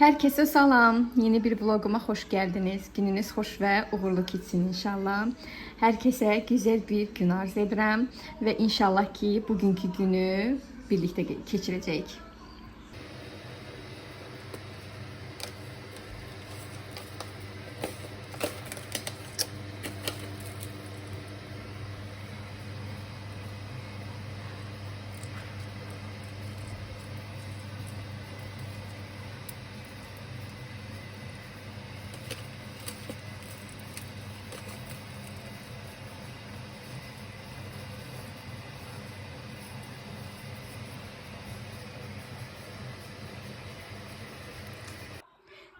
Herkese salam. Yeni bir vloguma hoş geldiniz. Gününüz hoş ve uğurlu geçsin inşallah. Herkese güzel bir gün arz ederim ve inşallah ki bugünkü günü birlikte geçirecek.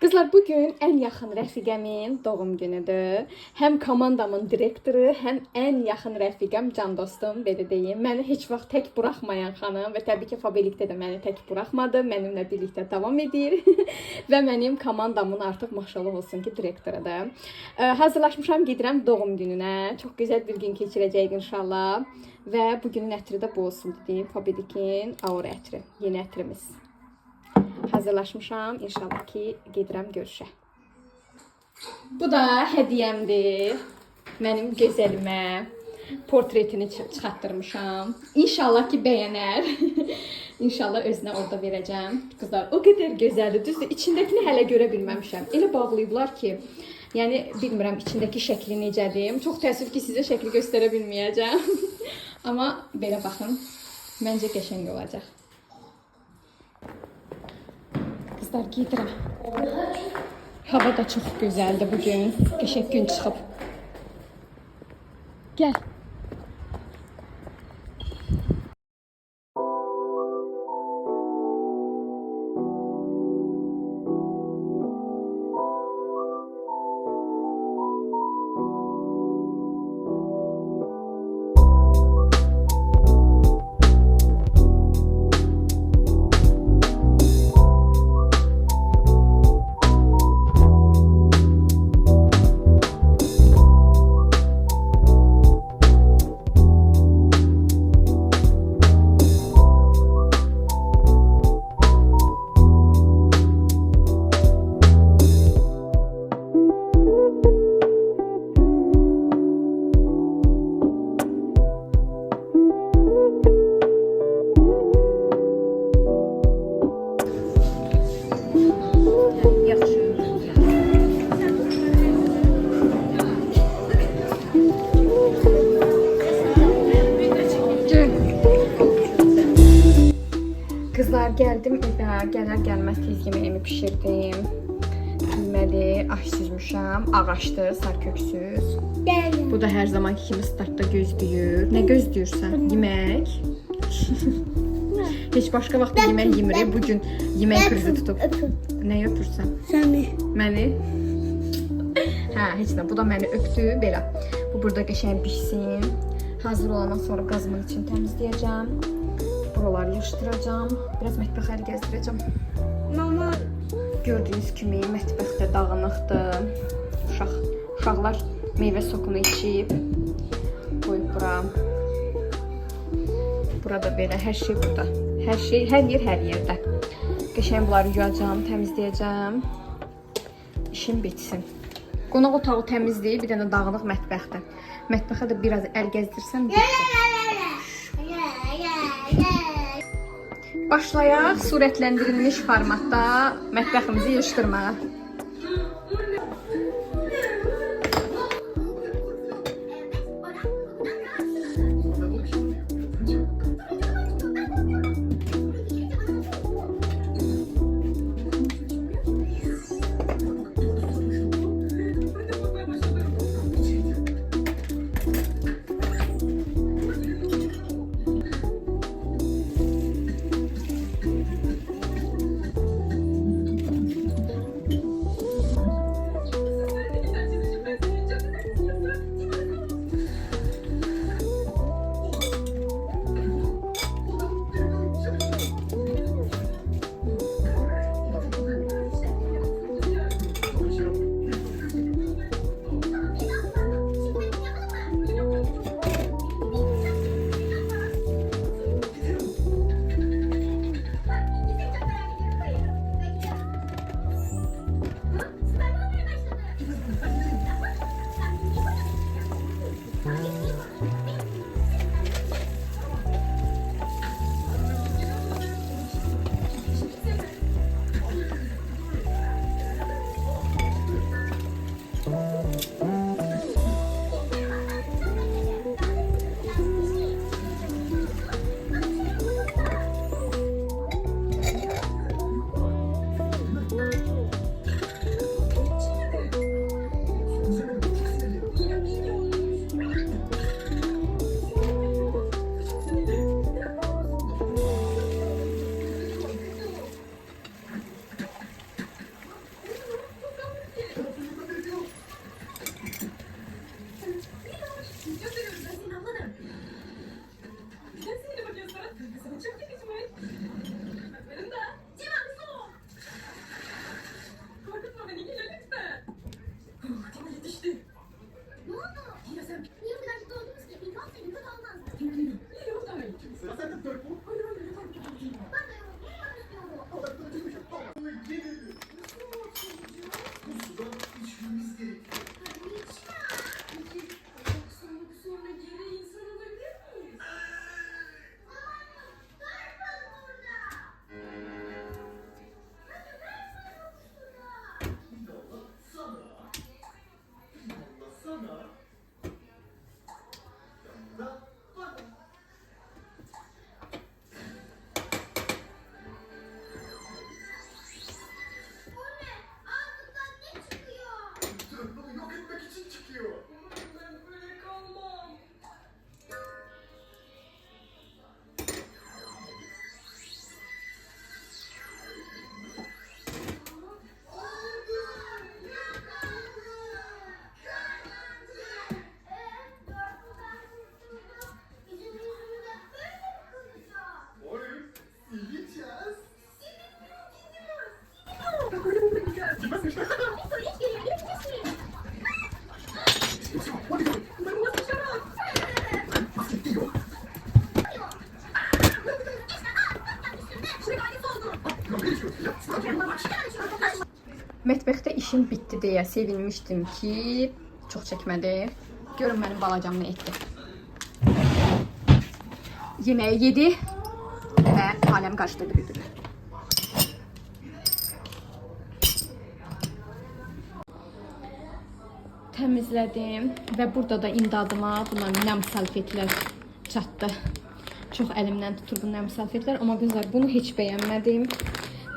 Kızlar, bugün en yakın rəfiqəmin doğum günüdür. Hem komandamın direktoru, hem en yakın rəfiqəm, can dostum, belə deyim. Məni heç vaxt tək buraxmayan xanım və təbii ki, Fabelikdə də məni tək buraxmadı. Mənimlə birlikdə davam edir. Və mənim komandamın artıq maşallah olsun ki, direktorudur. Hazırlaşmışam, gedirəm doğum gününə. Çox gözəl bir gün keçirəcəyik inşallah. Və bugünün ətri də bu olsun deyim. Fabelikin Aura ətri, yeni ətrimiz. Hazırlaşmışam. İnşallah ki gedirəm görüşə. Bu da hədiyəmdir. Mənim gözəlimə portretini çıxartdırmışam. İnşallah ki bəyənər. İnşallah özünə orada verəcəm. Qızlar, o qədər gözəldir. Düzdür, içindəkini hələ görə bilməmişəm. Elə bağlayıblar ki, yəni bilmirəm içindəki şəkli necədir. Çox təəssüf ki sizə şəkli göstərə bilməyəcəm. Amma belə baxın. Məncə qəşəng olacaq. Kızlar, giydirəm. Hava da çox gözəldir bugün. Qəşəng gün çıxıb. Gəl. Kızlar, geldim evə. Gələr gəlməz tez yeməyimi pişirdim. Bilməli, aş süzmüşəm. Ağaçdır, sarköksüz. Bu da hər zamanki kimi startda gözləyir. Nə gözləyirsən? Yemək. Heç başqa vaxt yemək yemirik. Bugün yemək krizi tutub. Nəyi öpürsən? Səni. Məni? Hə, heç nə. Bu da məni öpdü. Belə. Bu burada qəşəng pişsin. Hazır olandan sonra qazımın için təmizləyəcəm. Buraları yığışdıracağım. Biraz mətbəx əli gəzdirəcəm. Mama. Gördüyünüz kimi mətbəxdə dağınıqdır. Uşaqlar meyvə sokunu içib. Qoyub bura. Burada belə hər şey burada. Hər şey, hər yerdə. Qəşəng bunları yuyacağım, təmizləyəcəm. İşim bitsin. Qonaq otağı təmizləyib, bir dənə dağınıq mətbəxdə. Mətbəxə də biraz əl gəzdirsəm bitsin. Başlayaq surətləndirilmiş formatda mətbəximizi yığışdırmağa. Mətbəxdə işim bitdi deyə sevinmişdim ki, çox çəkmədi. Görün mənim balacam nə etdi. Yeməyi yedi və aləm qarışdırdı bir-birinə. Təmizlədim və burada da imdadıma bunlar nəm salfetlər çatdı. Çox əlimdən tutur bu nəm salfetlər, amma qızlar bunu heç bəyənmədim.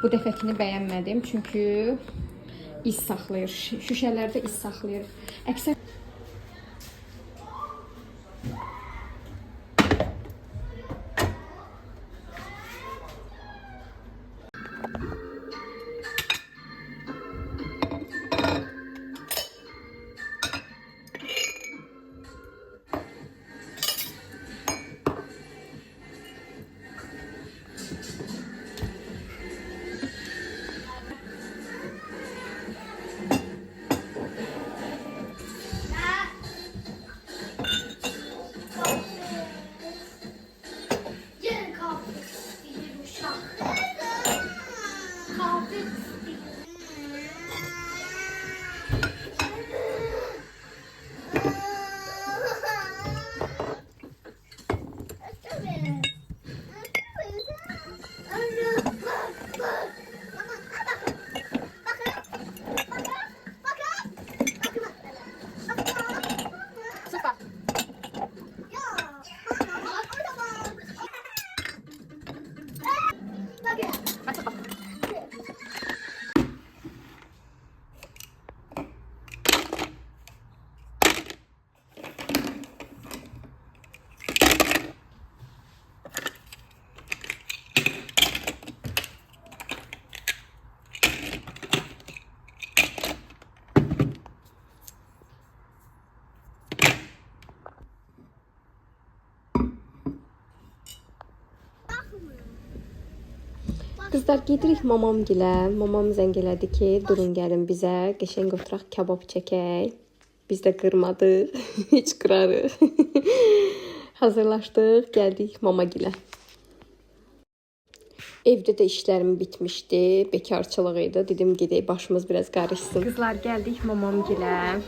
Bu dəfəkini bəyənmədim çünki iz saxlayır. Şüşələrdə iz saxlayır. Əksər Qızlar gedirik mamamgilə. Mamam zəng elədi ki, durun gəlin bizə, qəşəng oturaq kabab çəkək. Biz də qırmadıq, heç qırarıq. Hazırlaşdıq, gəldik mamagilə. Evdə də işlərim bitmişdi, bekarçılıq idi. Dedim gedək, başımız biraz qarışsın. qızlar gəldik mamamgilə.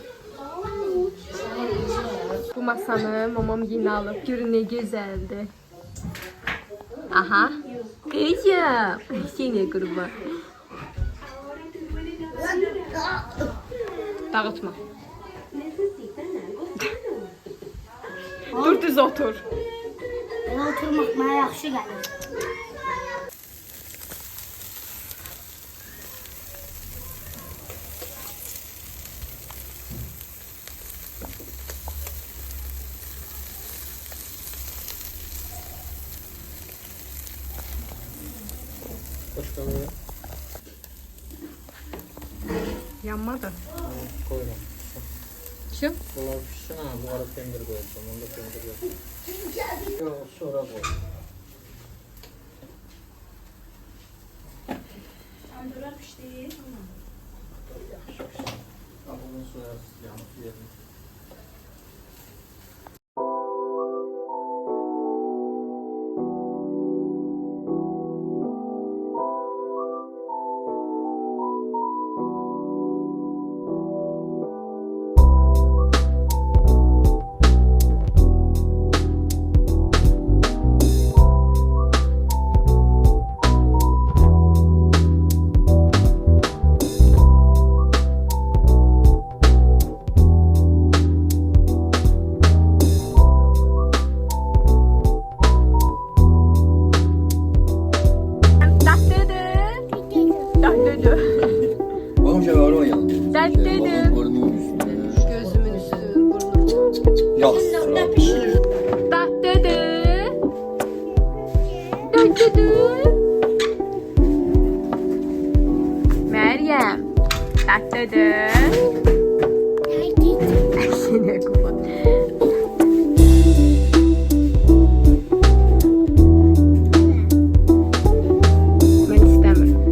Bu masanı mamam yeni alıb. Görün nə gözəldir. Aha. Kızım. Seni kurban. Dağıtma. Dur düz otur. Oturmaq mənə yaxşı gəlir. Yanmadı. Koydum. Şu? Bunlar pişsin ha, bu arada pendir koyacağım. Onu da pendir yok. Yok, sonra koy. Andıra pişdi. Yaxşı. Bunun sonra yanıp yerim. Gözümün üstü, burnum. Yok. Meryem. Tatlıdır. Seni kurban. Ben istemiyorum.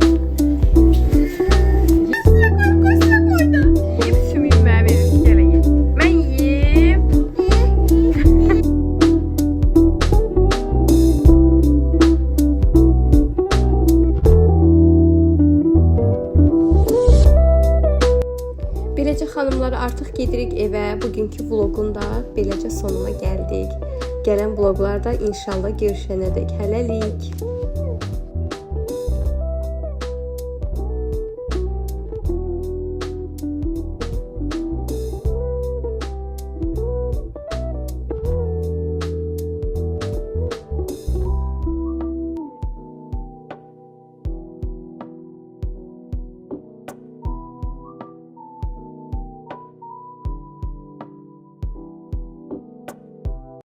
Yiyip sümüğümü verin. Gelin ye. Ben yiyeyim. Beləcə xanımlar artıq gedirik evə. Bugünkü vloqun da beləcə sonuna gəldik. Gələn vloqlarda inşallah görüşənədək hələlik.